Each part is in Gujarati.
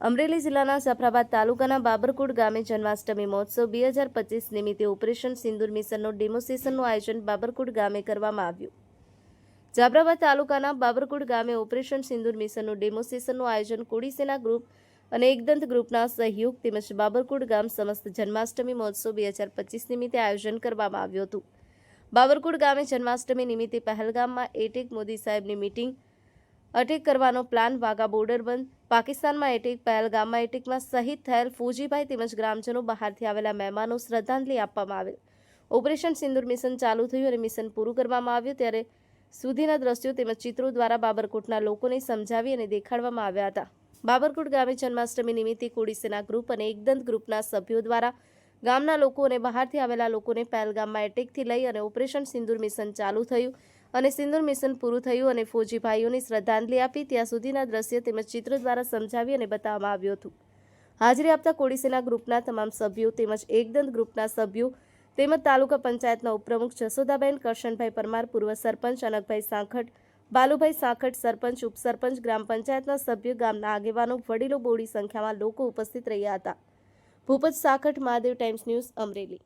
અમરેલી જિલ્લાના જાફરાબાદ તાલુકાના બાબરકોટ ગામે જન્માષ્ટમી મહોત્સવ 2025 નિમિત્તે ઓપરેશન સિંદૂર મિશનનો ડેમો સેશનનું આયોજન બાબરકોટ ગામે કરવામાં આવ્યું। જાફરાબાદ તાલુકાના બાબરકોટ ગામે ઓપરેશન સિંદૂર મિશનનું ડેમો સેશનનું આયોજન કોળી સેના ગ્રુપ અને એકદંત ગ્રુપના સહયોગ તેમજ બાબરકોટ ગામ સમસ્ત જન્માષ્ટમી મહોત્સવ 2025 નિમિત્તે આયોજન કરવામાં આવ્યું હતું। બાબરકોટ ગામે જન્માષ્ટમી નિમિત્તે પહેલગામમાં એટેક મોદી સાહેબની મીટિંગ અટેક કરવાનો પ્લાન, વાઘા બોર્ડર બંધ, પાકિસ્તાનમાં એટેક, પહેલગામમાં એટેકમાં શહીદ થયેલ ફૌજીભાઈ તેમજ ગ્રામજનો, બહારથી આવેલા મહેમાનો શ્રદ્ધાંજલિ આપવામાં આવેલ। ઓપરેશન સિંદૂર મિશન ચાલુ થયું અને મિશન પૂરું કરવામાં આવ્યું ત્યારે સુધીના દ્રશ્યો તેમજ ચિત્રો દ્વારા બાબરકોટના લોકોને સમજાવી અને દેખાડવામાં આવ્યા હતા। બાબરકોટ ગામે જન્માષ્ટમી નિમિત્તે કોળી સેના ગ્રુપ અને એકદંત ગ્રુપના સભ્યો દ્વારા ગામના લોકો અને બહારથી આવેલા લોકોને પહેલગામમાં એટેકથી લઈ અને ઓપરેશન સિંદૂર મિશન ચાલુ થયું અને સિંદૂર મિશન પૂરું થયું અને ફૌજી ભાઈઓને શ્રદ્ધાંજલિ આપી ત્યાં સુધીના દ્રશ્ય તેમજ ચિત્રો દ્વારા સમજાવી અને બતાવવામાં આવ્યું હતું। હાજરી આપતા કોળી સેના ગ્રુપના તમામ સભ્યો તેમજ એકદંત ગ્રુપના સભ્યો તેમજ તાલુકા પંચાયતના ઉપપ્રમુખ જસોદાબેન કરશનભાઈ પરમાર, પૂર્વ સરપંચ અનકભાઈ સાંખટ, બાલુભાઈ સાંખટ, સરપંચ, ઉપસરપંચ, ગ્રામ પંચાયતના સભ્યો, ગામના આગેવાનો, વડીલો બોડી સંખ્યામાં લોકો ઉપસ્થિત રહ્યા હતા। Bhupat Sankhat, Mahadev Times News, Amreli.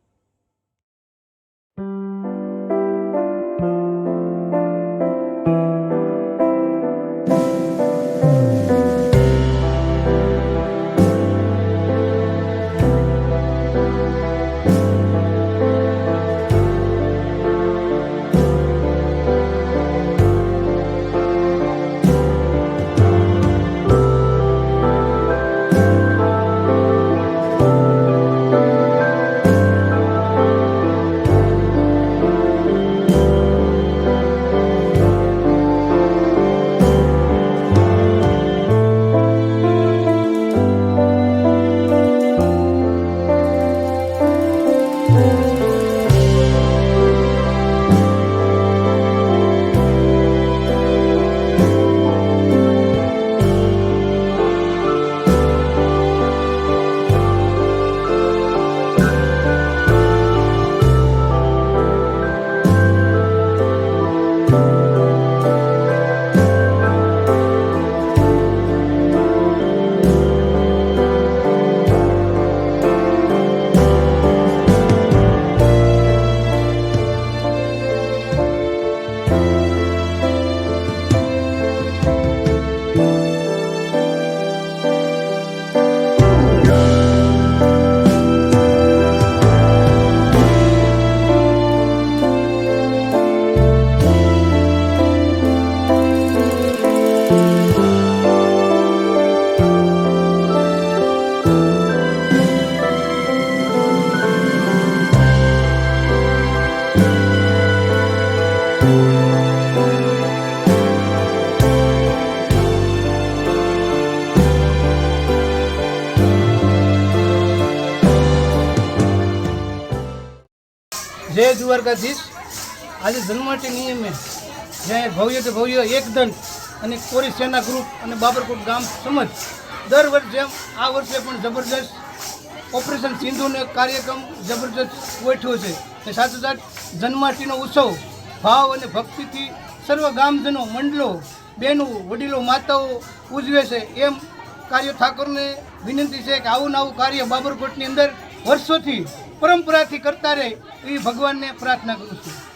जय द्वारकाधीश। आज जन्माष्टमी नियमे जय भव्य तो भव्य एकदंत અને કોળી સેના ગ્રુપ અને બાબરકોટ ગામ સમજ દર વર્ષ જેમ આ વર્ષે પણ જબરજસ્ત ઓપરેશન સિંધુનો કાર્યક્રમ જબરજસ્ત ગોઠવ્યો છે અને સાથોસાથ જન્માષ્ટમીનો ઉત્સવ ભાવ અને ભક્તિથી સર્વ ગામજનો, મંડળો, બહેનો, વડીલો, માતાઓ ઉજવે છે। એમ કાર્ય ઠાકોરને વિનંતી છે કે આવું નવું કાર્ય બાબરકોટની અંદર વર્ષોથી પરંપરાથી કરતા રહે એવી ભગવાનને પ્રાર્થના કરું છું।